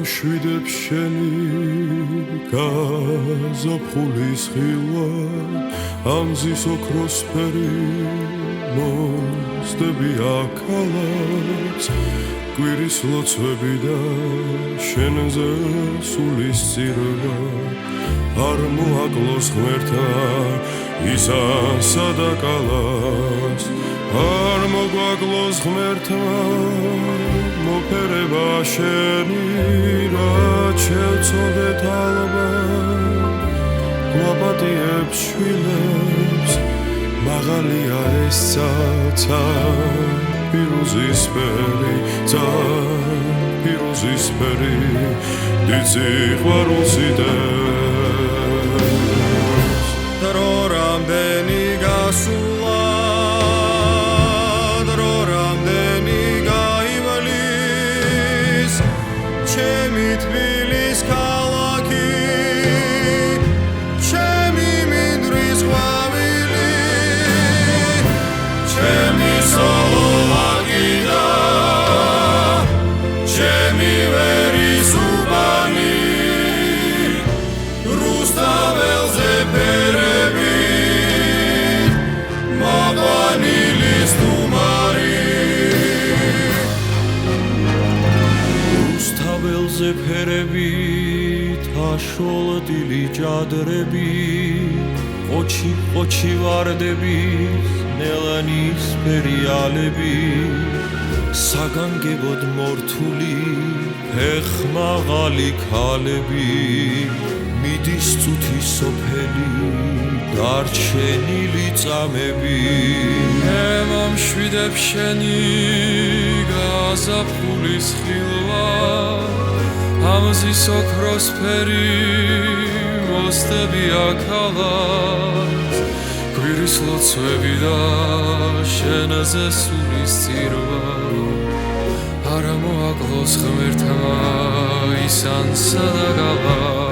მშვიდებს შენი გაზაფხულის ხილვა ამზის ოქროსფერი მოსდები აქალაც კვირის ლოცვები და შენზე სულის წირვა არ მოაკლოს ღმერთა ისა და კალას არ მოგვაკლოს ღმერთმა მოფერება შენი რაც შევწოდეთ ალბათ გვაპატიებს შვილებს მაღალია ეს ცაცა პირუზისფერი პირუზისფერი დიდ სიყვარულს იტევს დრო რამდენი გასულა დრო რამდენი გაივლის ჩემი თბილის ქალაქი ჩემი მინდვრის ყვავილი ჩემი სოლომაკი და ჩემი ვერის უბანი რუსთაველზე ფერებით მაყვანილი სტუმარი რუსთაველზე ფერებით აშოლდილი ჯადრები ყოჩი ყოჩი ვარდები ნელანის ფერიალები საგანგებოდ მორთული ფეხმაღალი ქალები მიდის წუთი სოფელი დარჩენილი წამები მე მშვიდებს შენი გაზაფხულის ხილვა ამზის ოქროსფერი მოსდები აქალაც კვირის ლოცვები და შენზე სულის წირვა არ მოაკლოს ღმერთმა ისანსა და გალას